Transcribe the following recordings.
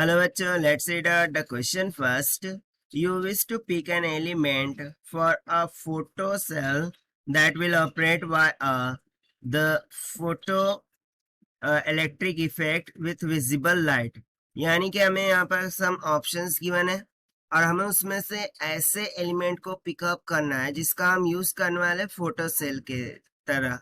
Hello बच्चों, let's read out the question first. You wish to pick an element for a photocell that will operate via the photo electric effect with visible light. यानी कि हमें यहाँ पर सम options given है और हमें उसमें से ऐसे एलिमेंट को पिकअप करना है जिसका हम यूज करने वाले फोटो सेल के तरह,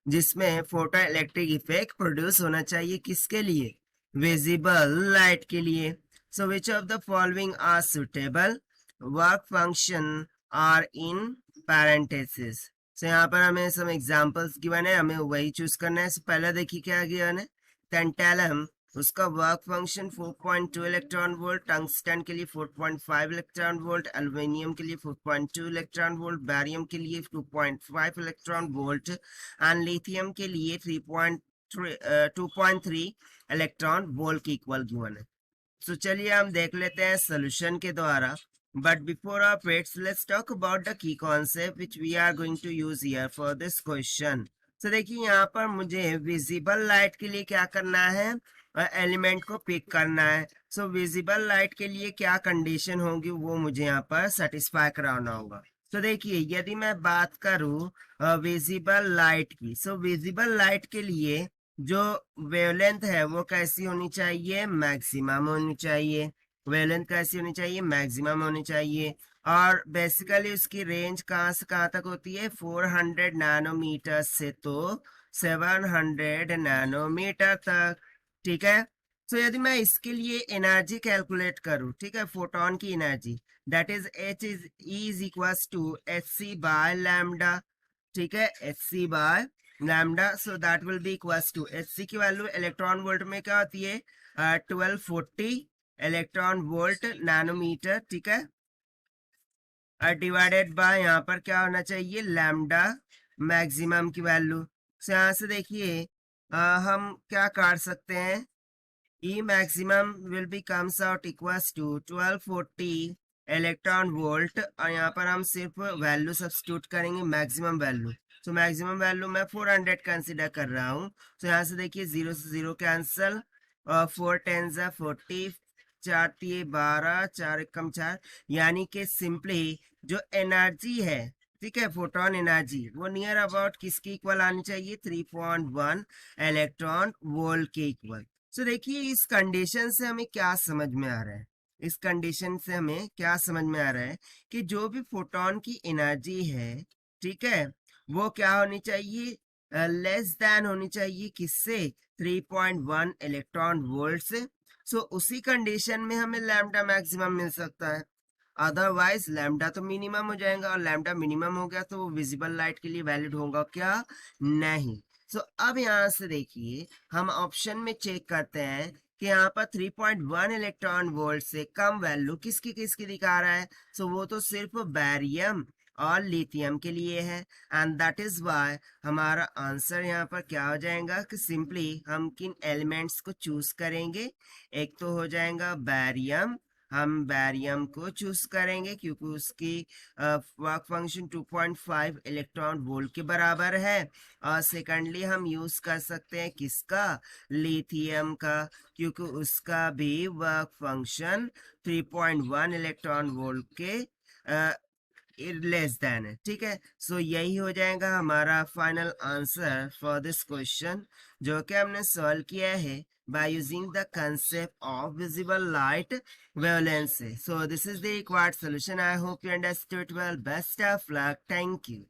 जिसमें फोटो इलेक्ट्रिक इफेक्ट प्रोड्यूस होना चाहिए। किसके लिए? विजिबल लाइट के लिए। So which of the following are suitable? Work function are in parenthesis. सो यहाँ पर हमें सम एग्जांपल्स गिवन है, हमें वही चूज करना है। पहले देखिए क्या गिवन है। टेंटेलम, उसका work function 4.2 electron volt, tungsten के लिए 4.5 इलेक्ट्रॉन वोल्ट, एल्युमिनियम के लिए 4.2 इलेक्ट्रॉन वोल्ट, बैरियम के लिए 2.5 इलेक्ट्रॉन वोल्ट एंड लिथियम के लिए 2.3 इलेक्ट्रॉन वोल्ट की इक्वल गिवन है। तो चलिए हम देख लेते हैं सोल्यूशन के द्वारा। But before our pets, let's talk about the key concept which we are going to use here for this question. तो देखिए यहाँ पर मुझे विजिबल लाइट के लिए क्या करना है, एलिमेंट को पिक करना है। सो विजिबल लाइट के लिए क्या कंडीशन होगी वो मुझे यहाँ पर सेटिस्फाई कराना होगा। तो देखिए यदि मैं बात करूँ विजिबल लाइट की, सो विजिबल लाइट के लिए जो वेवलेंथ है वो कैसी होनी चाहिए? मैक्सिमम होनी चाहिए। वेवलेंथ कैसी होनी चाहिए? मैक्सिमम होनी चाहिए। और बेसिकली उसकी रेंज कहाँ से कहाँ तक होती है? 400 नैनोमीटर से तो 700 नैनोमीटर तक। ठीक है। तो यदि मैं इसके लिए एनर्जी कैलकुलेट करूं, ठीक है, फोटोन की energy, that is is equals to hc by lambda. ठीक है, hc by lambda. So that will be equals to hc की वैल्यू इलेक्ट्रॉन वोल्ट में क्या होती है? 1240 इलेक्ट्रॉन वोल्ट नैनोमीटर। ठीक है, डिवाइडेड बाय यहाँ पर क्या होना चाहिए? लैम्डा मैक्सिमम की वैल्यू। तो यहाँ से देखिए हम क्या काट सकते हैं? E maximum will be comes out equals to 1240 electron volt, और यहाँ पर हम सिर्फ वैल्यू सब्स्टिट्यूट करेंगे मैक्सिमम वैल्यू। तो मैक्सिमम वैल्यू मैं 400 कंसिडर कर रहा हूँ। तो यहाँ से देखिए 0 से 0 कैंसल, और 4 10 जा 40, 4 दिए 12, 4 कम 4, यानी कि सिंपली जो एनर्जी है, ठीक है, फोटोन एनर्जी, वो नियर अबाउट किसकी इक्वल आनी चाहिए? 3.1 इलेक्ट्रॉन वोल्ट के इक्वल। तो देखिए इस कंडीशन से हमें क्या समझ में आ रहा है? इस कंडीशन से हमें क्या समझ में आ रहा है कि जो भी फोटोन की एनर्जी है, ठीक है, वो क्या होनी चाहिए? लेस देन होनी चाहिए किससे? 3.1 इलेक्ट्रॉन वोल्ट से। सो उसी कंडीशन में हमें लैम्डा मैक्सिमम मिल सकता है। अदरवाइज लैम्डा तो मिनिमम हो जाएगा, और लैम्डा मिनिमम हो गया तो वो विजिबल लाइट के लिए वैलिड होगा क्या? नहीं। सो अब यहाँ से देखिए हम ऑप्शन में चेक करते हैं कि यहाँ पर 3.1 इलेक्ट्रॉन वोल्ट से कम वैल्यू किसकी किसकी दिखा रहा है। सो वो तो सिर्फ बैरियम और लिथियम के लिए है, एंड दैट इज वाई हमारा आंसर यहाँ पर क्या हो जाएगा कि सिंपली हम किन एलिमेंट्स को चूज करेंगे। एक तो हो जाएगा बैरियम, हम बैरियम को चूज करेंगे क्योंकि उसकी वर्क फंक्शन 2.5 इलेक्ट्रॉन वोल्ट के बराबर है। और सेकेंडली हम यूज कर सकते हैं किसका? लिथियम का, क्योंकि उसका भी वर्क फंक्शन 3.1 इलेक्ट्रॉन वोल्ट के लेस देन है। ठीक है, सो यही हो जाएगा हमारा final answer for this question, जो कि हमने सॉल्व किया है by using the concept of visible light wavelength. So this is the required solution. I hope you understood well. Best of luck. Thank you.